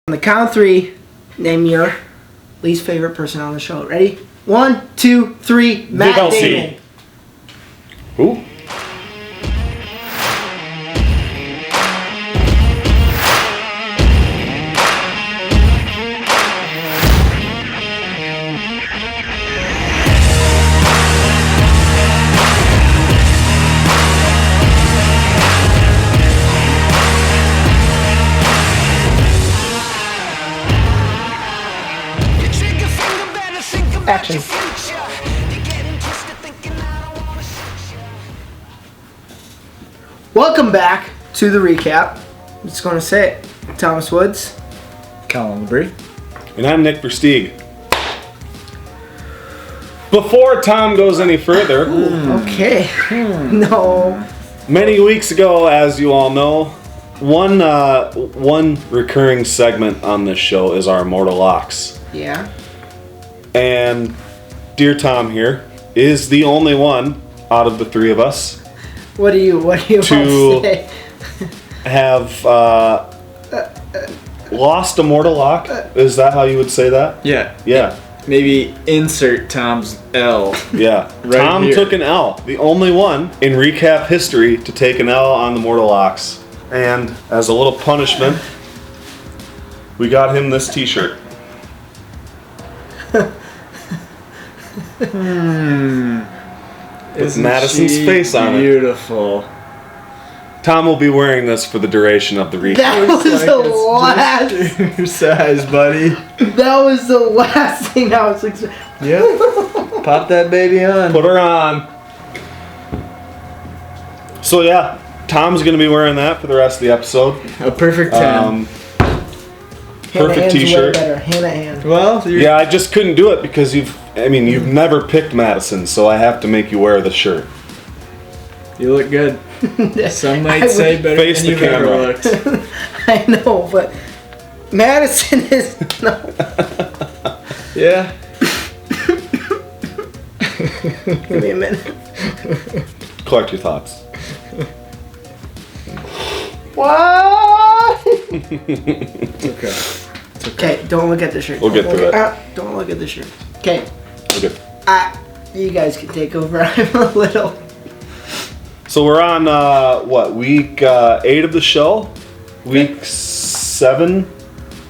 On the count of 3, name your least favorite person on the show. Ready? 1, 2, 3. Matt Damon. Who? Action. Welcome back to the recap. I'm just going to say it. Thomas Woods. Colin LeBrie. And I'm Nick Versteeg. Before Tom goes any further, Okay. No. many weeks ago, as you all know, one recurring segment on this show is our Immortal Locks. Yeah. And dear Tom here is the only one out of the three of us What do you want to say? have lost a mortal lock. Is that how you would say that? Yeah. Yeah. Maybe insert Tom's L. Yeah. Right Tom here. took an L. The only one in recap history to take an L on the mortal locks. And as a little punishment, we got him this t-shirt. With Madison's face on it. Beautiful. Tom will be wearing this for the duration of the recap. That was the last. Your size, buddy. That was the last thing I was expecting. Yep. Pop that baby on. Put her on. So yeah, Tom's gonna be wearing that for the rest of the episode. A perfect 10. Perfect t-shirt. Hand. Well, Yeah, I just couldn't do it because you've never picked Madison, so I have to make you wear the shirt. you look good. Some might say better Face than the you've ever camera. looked. I know, but Madison is no. Yeah. Give me a minute. Collect your thoughts. What? It's okay. Okay, don't look at the shirt. We'll get through it. Don't look at the shirt. Okay. Okay. You guys can take over. I'm a little. So we're on week 8 of the show? Week 7?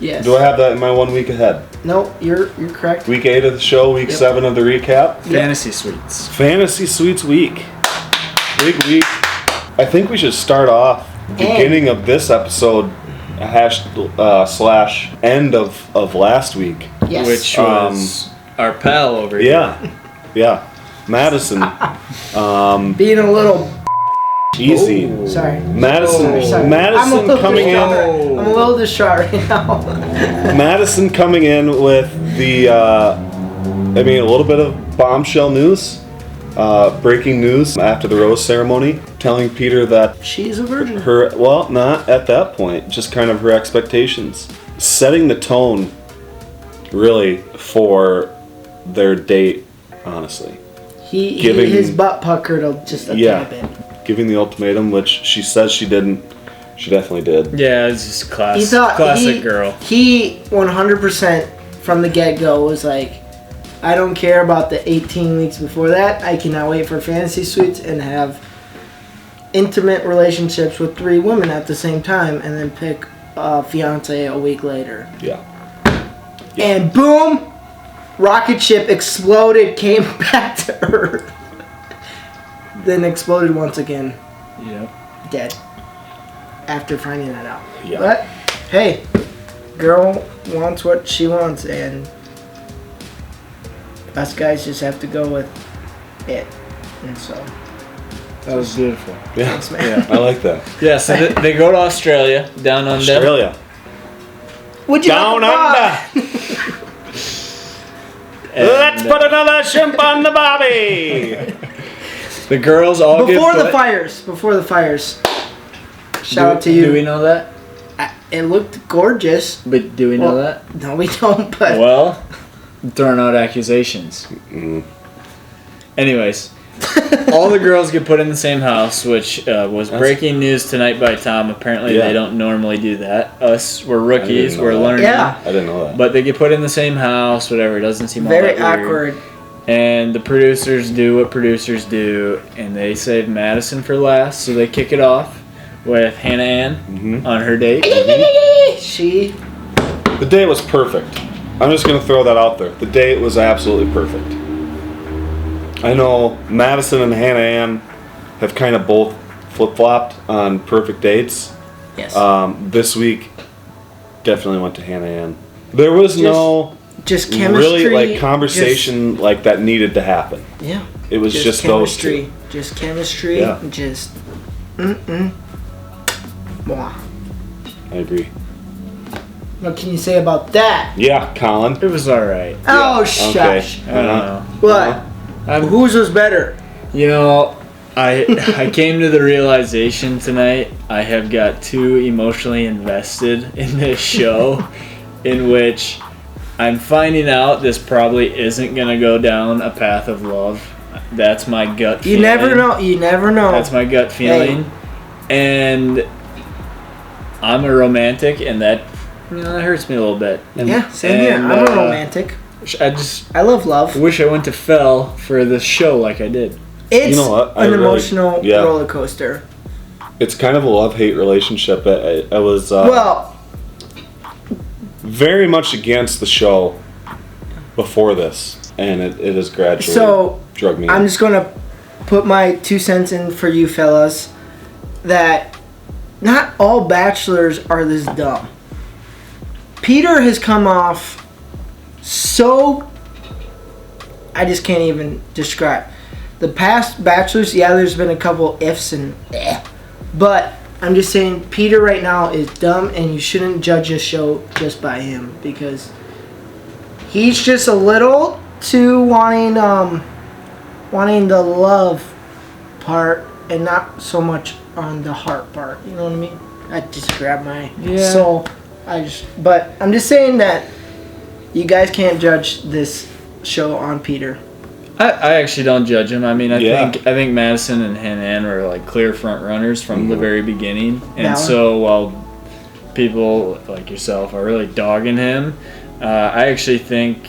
Yes. Do I have that in my 1 week ahead? No, you're correct. Week 8 of the show, week 7 of the recap. Fantasy Suites. Fantasy Suites week. Big week. I think we should start off beginning of this episode slash end of last week. Yes. Which was our pal over here. Yeah. Madison. Being a little. Easy. Sorry. Madison. Sorry. Madison coming in. I'm a little distraught right now. Madison coming in with the, a little bit of bombshell news, breaking news after the rose ceremony, telling Peter that She's a virgin. not at that point, just kind of her expectations, setting the tone, really, for their date, honestly. His butt puckered just a tiny bit. Giving the ultimatum, which she says she didn't. She definitely did. Yeah, it's just classic girl. He 100% from the get-go was like, I don't care about the 18 weeks before that. I cannot wait for Fantasy Suites and have intimate relationships with 3 women at the same time and then pick a fiance a week later. Yeah. And boom, rocket ship exploded, came back to Earth. Then exploded once again. Yep. Dead. After finding that out. Yeah. But, hey, girl wants what she wants, and us guys just have to go with it. And so. That was beautiful. Yeah. Thanks, man. I like that. Yeah, so they go to Australia, down under. Australia. Would you Down like a under. Let's put another shrimp on the bobby. The girls all Before the fires. Shout out to you. Do we know that? It looked gorgeous. But do we know that? No, we don't, but. Well, I'm throwing out accusations. Mm. Anyways, all the girls get put in the same house, which was breaking news tonight by Tom. Apparently, they don't normally do that. Us, we're rookies. We're learning. Yeah. I didn't know that. But they get put in the same house, whatever. It doesn't seem all Very that weird. awkward. And the producers do what producers do, and they save Madison for last, so they kick it off with Hannah Ann on her date. She. The date was perfect. I'm just going to throw that out there. The date was absolutely perfect. I know Madison and Hannah Ann have kind of both flip-flopped on perfect dates. Yes. This week, definitely went to Hannah Ann. There was just chemistry. really like conversation like that needed to happen. Yeah. It was just those two. Just chemistry. Yeah. Just. Mwah. I agree. What can you say about that? Yeah, Colin. It was alright. Oh, Okay. shush. I don't know. What? Whose was better? You know, I came to the realization tonight I have got too emotionally invested in this show, in which I'm finding out this probably isn't going to go down a path of love. That's my gut feeling. You never know. You never know. That's my gut feeling. Hey. And I'm a romantic, and that hurts me a little bit. Yeah, same here. I'm a romantic. I love love. wish I went to Fell for this show like I did. It's You know what? an emotional roller coaster. It's kind of a love-hate relationship. I was very much against the show before this, and it has gradually drug me I'm in. just going to put my 2 cents in for you fellas that not all bachelors are this dumb. Peter has come off so... I just can't even describe. The past bachelors, there's been a couple ifs and but I'm just saying Peter right now is dumb, and you shouldn't judge a show just by him, because he's just a little too wanting the love part and not so much on the heart part. You know what I mean? I just grabbed my soul. But I'm just saying that you guys can't judge this show on Peter. I actually don't judge him. I mean, I think Madison and Hannah Ann were like clear front runners from the very beginning, and so while people like yourself are really dogging him, I actually think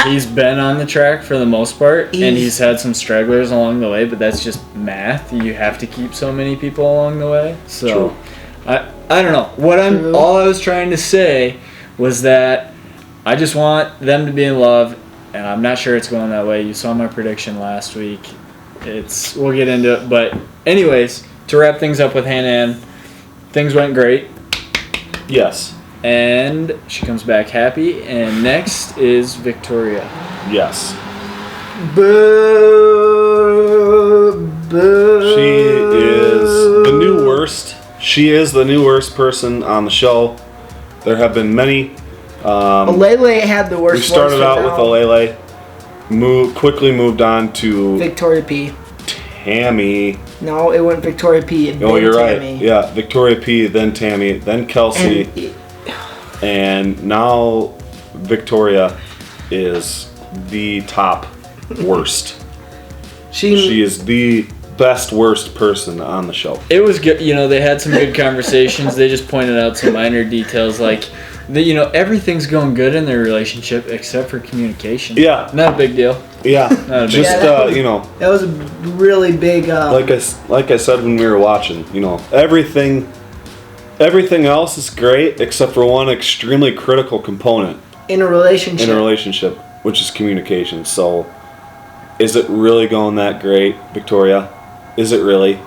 he's been on the track for the most part, and he's had some stragglers along the way, but that's just math. You have to keep so many people along the way. So I don't know. All I was trying to say was that I just want them to be in love, and I'm not sure it's going that way. You saw my prediction last week. We'll get into it, but anyways, to wrap things up with Hannah Ann, things went great. Yes. And she comes back happy, and next is Victoria. Yes. Boo, boo. She is the new worst. She is the new worst person on the show. There have been many. Alele had the worst. We started out with Alele. Quickly moved on to Victoria P. Tammy. No, it went Victoria P. And Oh, then you're Tammy. right. Yeah, Victoria P. Then Tammy. Then Kelsey. And now Victoria is the top worst. She is the best worst person on the show. It was good. They had some good conversations. They just pointed out some minor details, like everything's going good in their relationship except for communication. Yeah, not a big deal. Yeah, just that was a really big. Like I said when we were watching, everything else is great except for one extremely critical component in a relationship, which is communication. So, is it really going that great, Victoria? Is it really?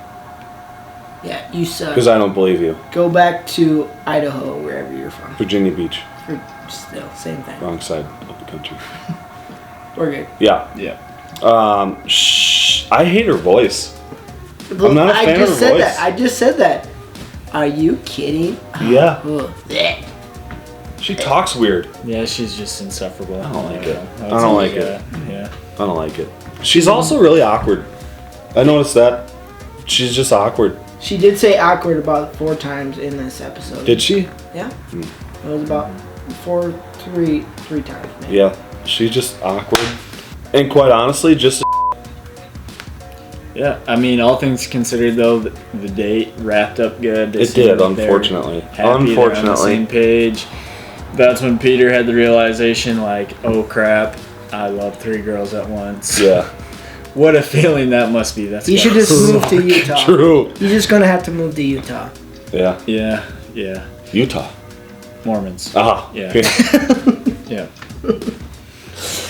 Yeah, you suck. Because I don't believe you. Go back to Idaho, wherever you're from. Virginia Beach. Still, same thing. Wrong side of the country. We're good. Yeah. I hate her voice. I'm not a fan of her voice. I just said that. Are you kidding? Yeah. Oh, she talks weird. Yeah, she's just insufferable. I don't like it. I don't like it. Yeah. I don't like it. She's also really awkward. I noticed that. She's just awkward. She did say awkward about 4 times in this episode. Did she? Yeah. It was about three times. Maybe. Yeah. She's just awkward. And quite honestly, just Yeah, I mean, all things considered, though, the date wrapped up good. It did, unfortunately. They're on the same page. That's when Peter had the realization, like, oh crap, I love 3 girls at once. Yeah. What a feeling that must be. You should just move to Utah. True. You're just gonna have to move to Utah. Yeah. Yeah. Utah. Mormons. Ah. Yeah. Yeah.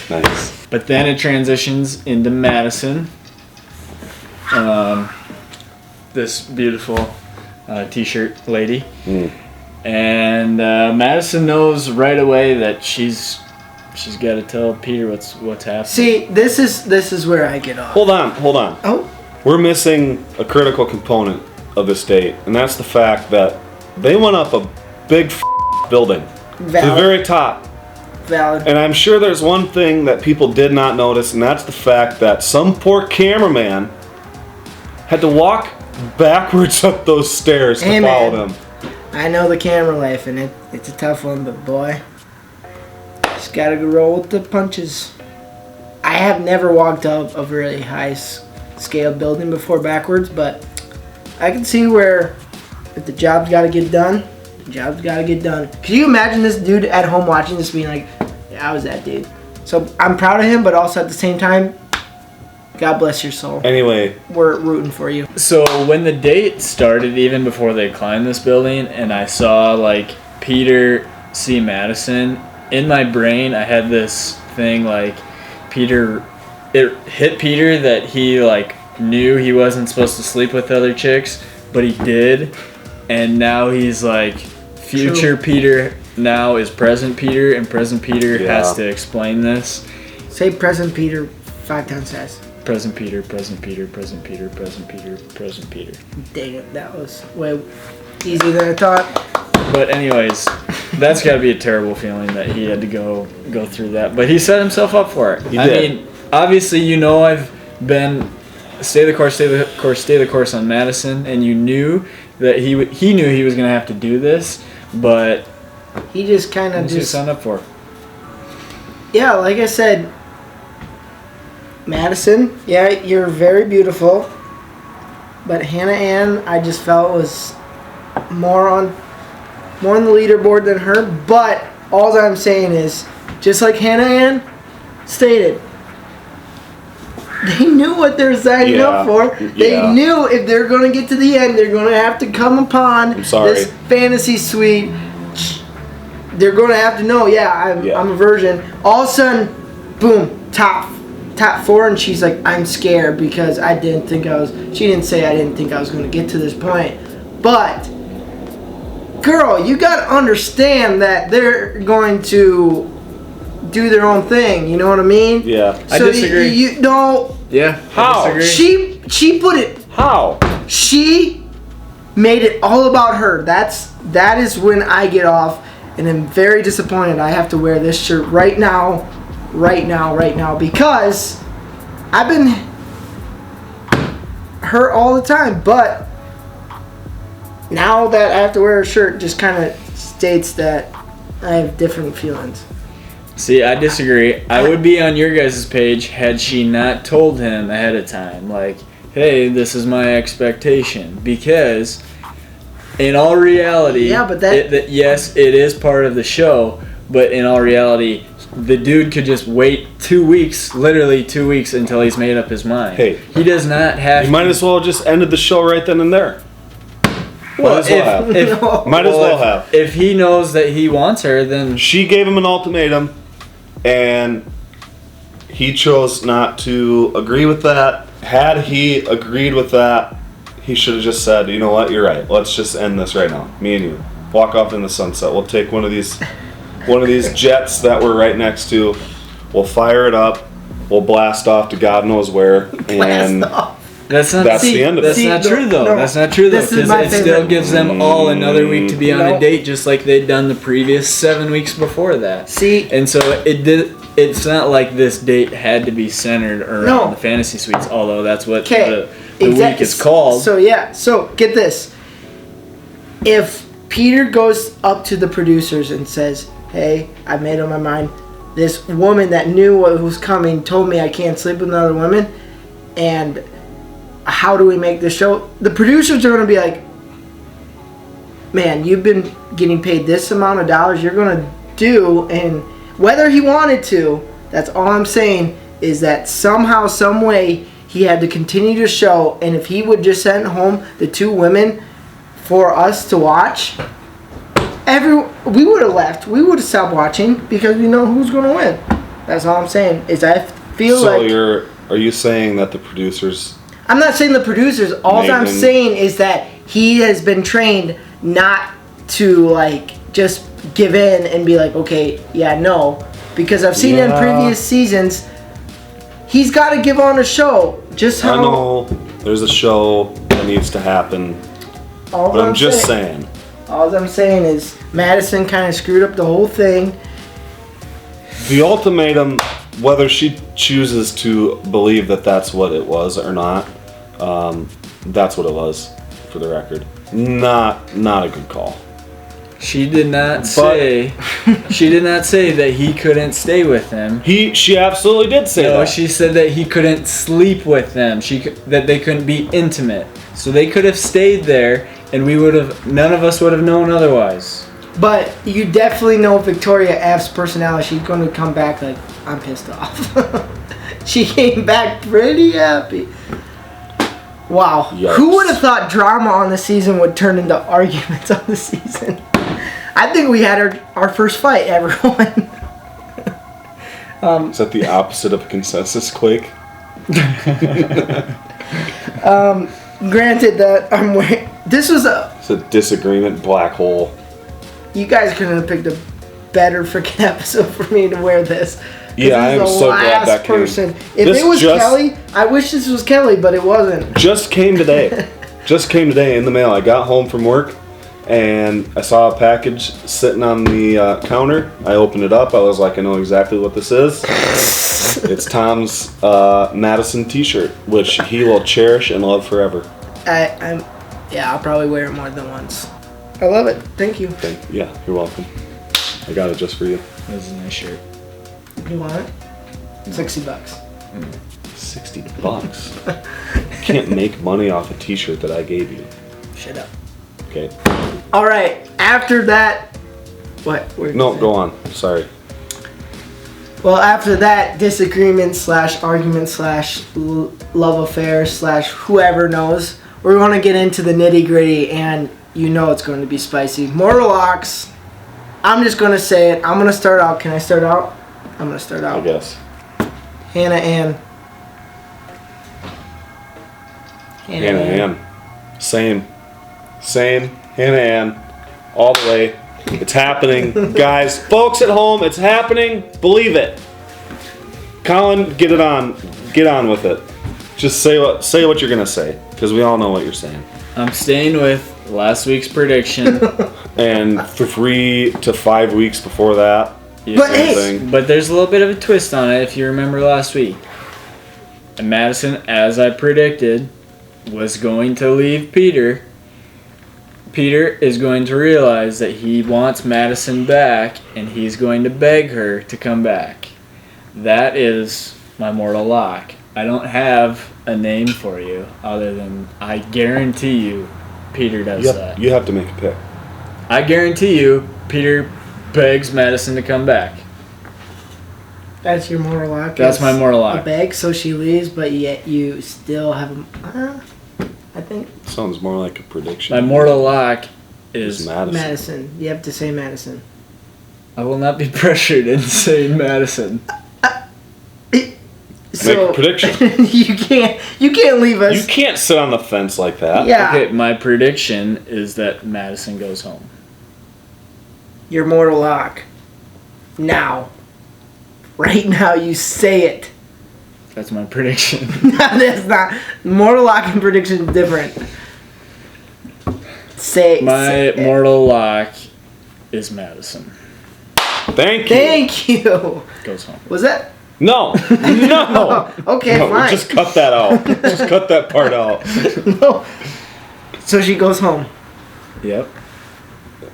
Nice. But then it transitions into Madison. This beautiful t-shirt lady. And Madison knows right away that she's got to tell Peter what's happening. See, this is where I get off. Hold on. Oh. We're missing a critical component of this date, and that's the fact that they went up a big building to the very top. Valid. And I'm sure there's one thing that people did not notice, and that's the fact that some poor cameraman had to walk backwards up those stairs to follow them. I know the camera life, and it's a tough one, but boy, just gotta go roll with the punches. I have never walked up a really high scale building before backwards, but I can see where if the job's gotta get done, the job's gotta get done. Can you imagine this dude at home watching this being like, yeah, I was that dude. So I'm proud of him, but also at the same time, God bless your soul. Anyway, we're rooting for you. So when the date started, even before they climbed this building, and I saw like Peter see Madison, in my brain I had this thing like it hit Peter that he like knew he wasn't supposed to sleep with other chicks, but he did, and now he's like future Peter now is present Peter, and present Peter has to explain this. Say present Peter 5 times fast. Present Peter, present Peter, present Peter, present Peter, present Peter. Dang it, that was way easier than I thought. But anyways, that's got to be a terrible feeling that he had to go through that. But he set himself up for it. He did. I mean, obviously, I've been stay the course on Madison, and you knew that he knew he was going to have to do this, but he just kind of just signed up for it. Yeah, like I said, Madison, yeah, you're very beautiful, but Hannah Ann, I just felt was more on the leaderboard than her. But all I'm saying is, just like Hannah Ann stated, they knew what they're signing up for. They knew if they're going to get to the end, they're going to have to come upon this fantasy suite. They're going to have to know, I'm a virgin. All of a sudden, boom, top 4, and she's like, I'm scared because she didn't say I didn't think I was going to get to this point. But, girl, you got to understand that they're going to do their own thing. You know what I mean? Yeah. So I disagree. Yeah. How? She put it. How? She made it all about her. That is when I get off, and I'm very disappointed. I have to wear this shirt right now, because I've been hurt all the time. But now that I have to wear a shirt, just kind of states that I have different feelings. See, I disagree. I would be on your guys' page had she not told him ahead of time, like, hey, this is my expectation. Because in all reality, yes, it is part of the show, but in all reality, the dude could just wait 2 weeks, literally 2 weeks, until he's made up his mind. Hey, he does not have to. You might as well just ended the show right then and there. Might as well have. If he knows that he wants her, then she gave him an ultimatum, and he chose not to agree with that. Had he agreed with that, he should have just said, you know what, you're right. Let's just end this right now. Me and you. Walk off in the sunset. We'll take one of these jets that we're right next to. We'll fire it up. We'll blast off to God knows where. And that's the end of it. That's not true though. That's not true though. Because it still gives them all another week to be on a date, just like they'd done the previous 7 weeks before that. See, and so it's not like this date had to be centered around the fantasy suites, although that's what the week is called. So get this. If Peter goes up to the producers and says, hey, I made up my mind. This woman that knew what was coming told me I can't sleep with another woman, and how do we make this show? The producers are going to be like, man, you've been getting paid this amount of dollars. You're going to do, and whether he wanted to, that's all I'm saying, is that somehow, some way, he had to continue to show, and if he would just send home the two women for us to watch, we would have left. We would have stopped watching because we know who's going to win. That's all I'm saying. Is I feel like. So are you saying that the producers? I'm not saying the producers. All I'm saying is that he has been trained not to like just give in and be like, okay, yeah, no, because I've seen in previous seasons. He's got to give on a show. Just how. I know there's a show that needs to happen. But I'm just saying. All I'm saying is Madison kind of screwed up the whole thing. The ultimatum, whether she chooses to believe that that's what it was or not, that's what it was, for the record. Not a good call. She did not say. She did not say that he couldn't stay with them. She absolutely did say that. No, she said that he couldn't sleep with them. That they couldn't be intimate. So they could have stayed there, and none of us would have known otherwise. But you definitely know Victoria F's personality. She's going to come back like, I'm pissed off. She came back pretty happy. Wow. Yikes. Who would have thought drama on the season would turn into arguments on the season? I think we had our first fight, everyone. Is that the opposite of a consensus quake? Granted that I'm wearing... This was It's a disagreement black hole. You guys couldn't have picked a better freaking episode for me to wear this. Yeah, I am so glad that came. If it was Kelly, I wish this was Kelly, but it wasn't. Just came today. Just came today in the mail. I got home from work, and I saw a package sitting on the counter. I opened it up. I was like, I know exactly what this is. It's Tom's Madison t-shirt, which he will cherish and love forever. I'll probably wear it more than once. I love it. Thank you. Yeah, you're welcome. I got it just for you. This is a nice shirt. You want it? $60. $60. You can't make money off a t-shirt that I gave you. Shut up. Okay. All right. After that, what? No, go on. Sorry. Well, after that disagreement / argument / love affair / whoever knows, we're going to get into the nitty gritty, and you know it's going to be spicy. Mortal Locks. I'm just going to say it. I'm going to start out. Can I start out? I'm going to start out. I guess. Hannah Ann. Hannah Ann. Same. Hannah Ann. All the way. It's happening. Guys, folks at home, it's happening. Believe it. Colin, get it on. Get on with it. Just say what you're going to say, because we all know what you're saying. I'm staying with last week's prediction. And for 3 to 5 weeks before that. But there's a little bit of a twist on it if you remember last week. And Madison, as I predicted, was going to leave Peter. Peter is going to realize that he wants Madison back, and he's going to beg her to come back. That is my mortal lock. I don't have a name for you other than I guarantee you Peter does that. You have to make a pick. I guarantee you Peter begs Madison to come back. That's your mortal lock? That's my mortal lock. A beg, so she leaves, but yet you still have I think. Sounds more like a prediction. My mortal lock is Madison. You have to say Madison. I will not be pressured into saying Madison. Make a prediction. You can't leave us. You can't sit on the fence like that. Yeah. Okay, my prediction is that Madison goes home. Your mortal lock. Now. Right now, you say it. That's my prediction. No, that's not. Mortal lock and prediction is different. My mortal lock is Madison. Thank you. Thank you. Goes home. Was that? No. Okay, no, fine. Just cut that out. Just cut that part out. No. So she goes home. Yep.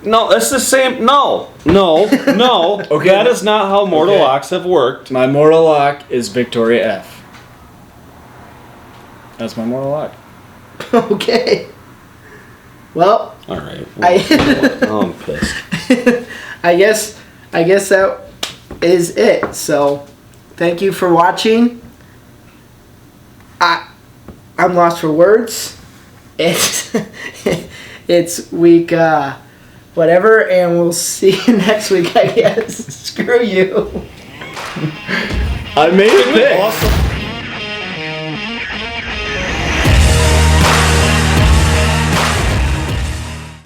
No, that's the same. No. Okay, that is not how mortal locks have worked. My mortal lock is Victoria F. That's my mortal lock. Okay. Well. All right. I'm pissed. I guess that is it. So, thank you for watching. I'm lost for words. It's week whatever, and we'll see you next week, I guess. Screw you. I made it. Awesome.